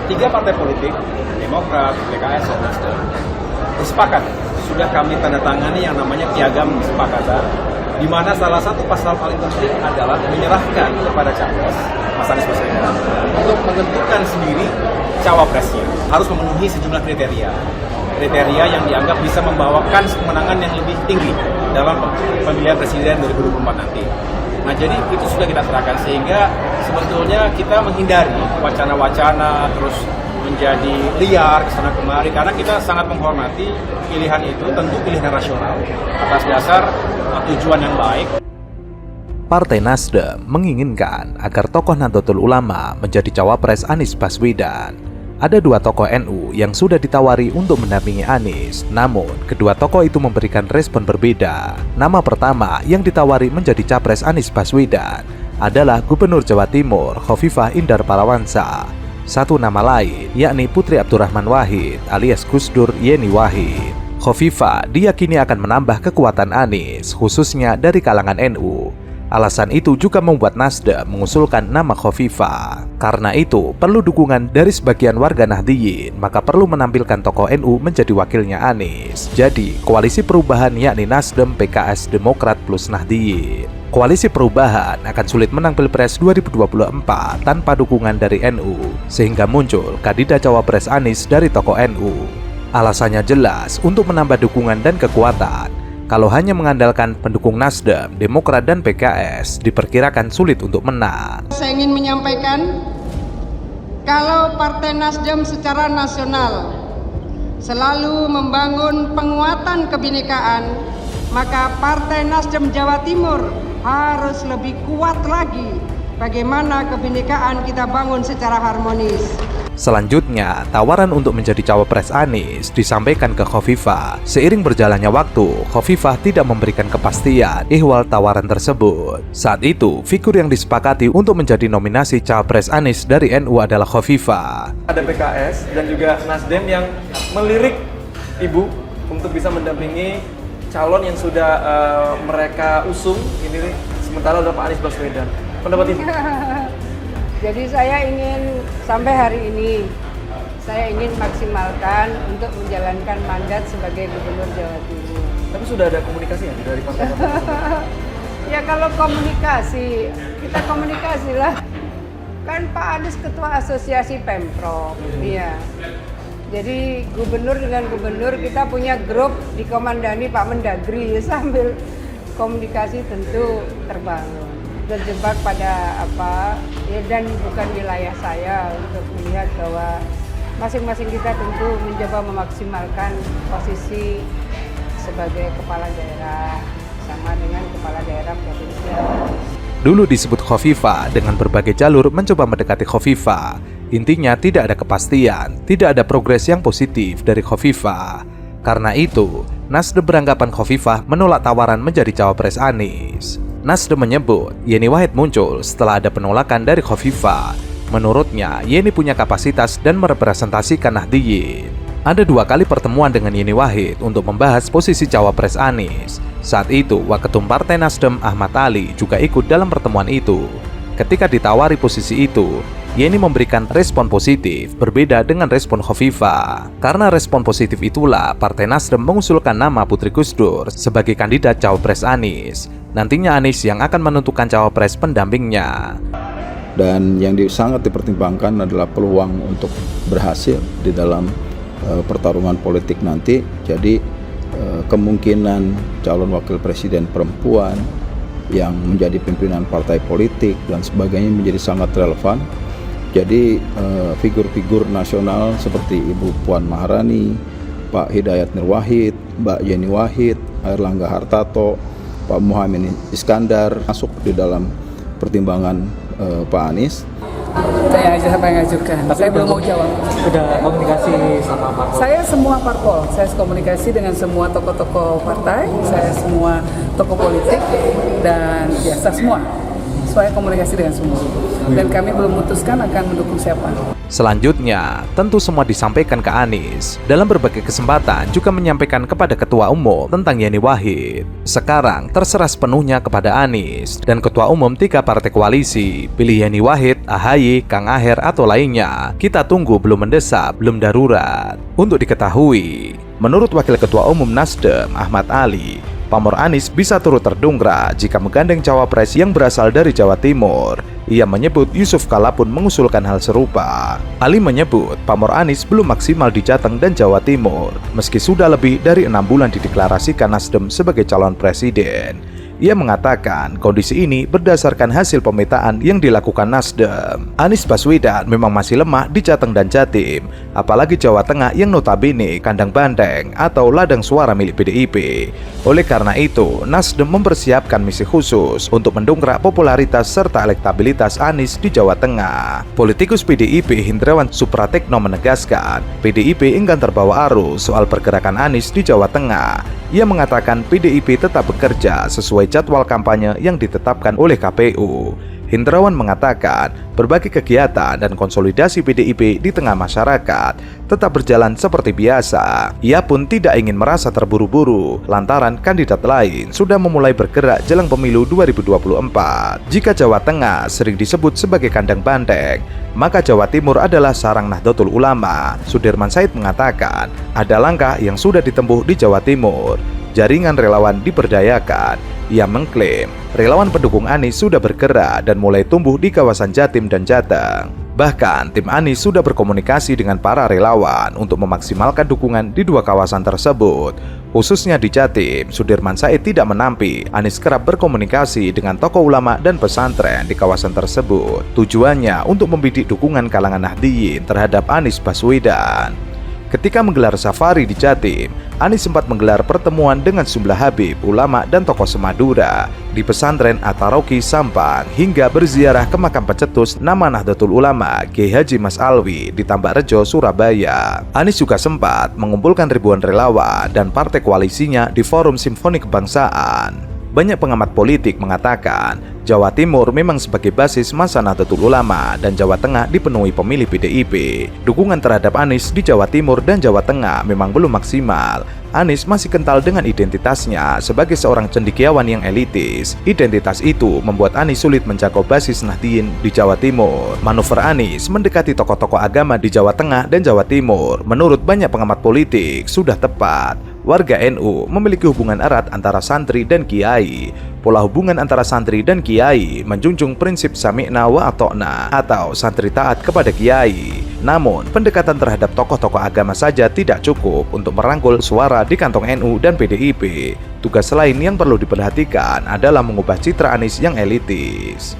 Tiga partai politik, Demokrat, PKS, dan Nasdem, bersepakat sudah kami tanda tangani yang namanya piagam kesepakatan, di mana salah satu pasal paling penting adalah menyerahkan kepada capres Mas Anies Baswedan untuk menentukan sendiri cawapresnya. Harus memenuhi sejumlah kriteria yang dianggap bisa membawakan kemenangan yang lebih tinggi dalam pemilihan presiden 2024 nanti. Nah, jadi itu sudah kita serahkan, sehingga sebetulnya kita menghindari wacana-wacana terus menjadi liar kesana kemari, karena kita sangat menghormati pilihan itu, tentu pilihan rasional atas dasar tujuan yang baik. Partai Nasdem menginginkan agar tokoh Nahdlatul Ulama menjadi cawapres Anies Baswedan. Ada dua tokoh NU yang sudah ditawari untuk mendampingi Anies, namun kedua tokoh itu memberikan respon berbeda. Nama pertama yang ditawari menjadi capres Anies Baswedan adalah Gubernur Jawa Timur Khofifah Indar Parawansa. Satu nama lain yakni Putri Abdurrahman Wahid alias Gus Dur Yeni Wahid. Khofifah diyakini akan menambah kekuatan Anies, khususnya dari kalangan NU. Alasan itu juga membuat Nasdem mengusulkan nama Khofifah. Karena itu, perlu dukungan dari sebagian warga Nahdliyin, maka perlu menampilkan tokoh NU menjadi wakilnya Anies. Jadi, koalisi perubahan yakni Nasdem, PKS, Demokrat plus Nahdliyin. Koalisi perubahan akan sulit menang Pilpres 2024 tanpa dukungan dari NU, sehingga muncul kandidat cawapres Anies dari tokoh NU. Alasannya jelas, untuk menambah dukungan dan kekuatan. Kalau hanya mengandalkan pendukung Nasdem, Demokrat, dan PKS, diperkirakan sulit untuk menang. Saya ingin menyampaikan, kalau Partai Nasdem secara nasional selalu membangun penguatan kebinekaan, maka Partai Nasdem Jawa Timur harus lebih kuat lagi bagaimana kebinekaan kita bangun secara harmonis. Selanjutnya, tawaran untuk menjadi cawapres Anies disampaikan ke Khofifah. Seiring berjalannya waktu, Khofifah tidak memberikan kepastian ihwal tawaran tersebut. Saat itu, figur yang disepakati untuk menjadi nominasi cawapres Anies dari NU adalah Khofifah. Ada PKS dan juga Nasdem yang melirik Ibu untuk bisa mendampingi calon yang sudah mereka usung ini, sementara adalah Pak Anies Baswedan. Pendapat Ibu? Jadi saya ingin sampai hari ini, saya ingin maksimalkan untuk menjalankan mandat sebagai Gubernur Jawa Timur. Tapi sudah ada komunikasi ya dari partai? Ya kalau komunikasi, kita komunikasilah. Kan Pak Anies Ketua Asosiasi Pemprov, iya. Jadi gubernur dengan gubernur kita punya grup dikomandani Pak Mendagri, sambil komunikasi tentu terbangun. Terjebak pada apa ya, dan bukan wilayah saya untuk melihat bahwa masing-masing kita tentu mencoba memaksimalkan posisi sebagai kepala daerah sama dengan kepala daerah provinsial. Dulu disebut Khofifah dengan berbagai jalur mencoba mendekati Khofifah. Intinya tidak ada kepastian, tidak ada progres yang positif dari Khofifah. Karena itu, Nasdem beranggapan Khofifah menolak tawaran menjadi cawapres Anies. Nasdem menyebut Yeni Wahid muncul setelah ada penolakan dari Khofifah. Menurutnya, Yeni punya kapasitas dan merepresentasikan Nahdliyin. Ada 2 kali pertemuan dengan Yeni Wahid untuk membahas posisi cawapres Anies. Saat itu, Waketum Partai Nasdem Ahmad Ali juga ikut dalam pertemuan itu. Ketika ditawari posisi itu, Yeni memberikan respon positif, berbeda dengan respon Khofifah. Karena respon positif itulah, Partai Nasdem mengusulkan nama Putri Gus Dur sebagai kandidat cawapres Anies. Nantinya Anies yang akan menentukan cawapres pendampingnya. Dan yang sangat dipertimbangkan adalah peluang untuk berhasil di dalam pertarungan politik nanti. Jadi kemungkinan calon wakil presiden perempuan yang menjadi pimpinan partai politik dan sebagainya menjadi sangat relevan. Jadi figur-figur nasional seperti Ibu Puan Maharani, Pak Hidayat Nur Wahid, Mbak Yeni Wahid, Airlangga Hartarto, Pak Muhaimin Iskandar masuk di dalam pertimbangan Pak Anies. Saya aja siapa yang ngajukan, saya belum mau jawab. Sudah komunikasi sama parpol? Saya semua parpol, saya komunikasi dengan semua tokoh-tokoh partai, saya semua tokoh politik, dan biasa semua saya komunikasi dengan semua. Dan kami belum memutuskan akan mendukung siapa. Selanjutnya, tentu semua disampaikan ke Anies. Dalam berbagai kesempatan juga menyampaikan kepada Ketua Umum tentang Yeni Wahid. Sekarang terserah sepenuhnya kepada Anies dan Ketua Umum 3 partai koalisi. Pilih Yeni Wahid, AHY, Kang Aher atau lainnya. Kita tunggu, belum mendesak, belum darurat. Untuk diketahui, menurut Wakil Ketua Umum Nasdem Ahmad Ali, pamor Anies bisa turut terdongkrak jika menggandeng cawapres yang berasal dari Jawa Timur. Ia menyebut Yusuf Kala pun mengusulkan hal serupa. Ali menyebut pamor Anies belum maksimal di Jateng dan Jawa Timur, meski sudah lebih dari 6 bulan dideklarasikan Nasdem sebagai calon presiden. Ia mengatakan kondisi ini berdasarkan hasil pemetaan yang dilakukan Nasdem. Anies Baswedan memang masih lemah di Jateng dan Jatim, apalagi Jawa Tengah yang notabene kandang banteng atau ladang suara milik PDIP. Oleh karena itu, Nasdem mempersiapkan misi khusus untuk mendongkrak popularitas serta elektabilitas Anies di Jawa Tengah. Politikus PDIP Hindrawan Supratekno menegaskan, PDIP enggan terbawa arus soal pergerakan Anies di Jawa Tengah. Ia mengatakan PDIP tetap bekerja sesuai jadwal kampanye yang ditetapkan oleh KPU. Hindrawan mengatakan berbagai kegiatan dan konsolidasi PDIP di tengah masyarakat tetap berjalan seperti biasa. Ia pun tidak ingin merasa terburu-buru lantaran kandidat lain sudah memulai bergerak jelang pemilu 2024. Jika Jawa Tengah sering disebut sebagai kandang banteng, maka Jawa Timur adalah sarang Nahdlatul Ulama. Sudirman Said mengatakan ada langkah yang sudah ditempuh di Jawa Timur. Jaringan relawan diberdayakan. Ia mengklaim relawan pendukung Anies sudah bergerak dan mulai tumbuh di kawasan Jatim dan Jateng. Bahkan tim Anies sudah berkomunikasi dengan para relawan untuk memaksimalkan dukungan di 2 kawasan tersebut. Khususnya di Jatim, Sudirman Said tidak menampik Anies kerap berkomunikasi dengan tokoh ulama dan pesantren di kawasan tersebut. Tujuannya untuk membidik dukungan kalangan Nahdliyin terhadap Anies Baswedan. Ketika menggelar safari di Jatim, Anies sempat menggelar pertemuan dengan sejumlah habib, ulama, dan tokoh semadura di pesantren At-Taraqi Sampang hingga berziarah ke makam pencetus nama Nahdlatul Ulama Kiai Haji Mas Alwi di Tambakrejo, Surabaya. Anies juga sempat mengumpulkan ribuan relawan dan partai koalisinya di Forum Simfoni Kebangsaan. Banyak pengamat politik mengatakan Jawa Timur memang sebagai basis masa Nahdlatul Ulama dan Jawa Tengah dipenuhi pemilih PDIP. Dukungan terhadap Anies di Jawa Timur dan Jawa Tengah memang belum maksimal. Anies masih kental dengan identitasnya sebagai seorang cendekiawan yang elitis. Identitas itu membuat Anies sulit menjangkau basis Nahdliyin di Jawa Timur. Manuver Anies mendekati tokoh-tokoh agama di Jawa Tengah dan Jawa Timur menurut banyak pengamat politik sudah tepat. Warga NU memiliki hubungan erat antara santri dan kiai. Pola hubungan antara santri dan kiai menjunjung prinsip sami'na wa ata'na atau santri taat kepada kiai. Namun, pendekatan terhadap tokoh-tokoh agama saja tidak cukup untuk merangkul suara di kantong NU dan PDIP. Tugas lain yang perlu diperhatikan adalah mengubah citra Anies yang elitis.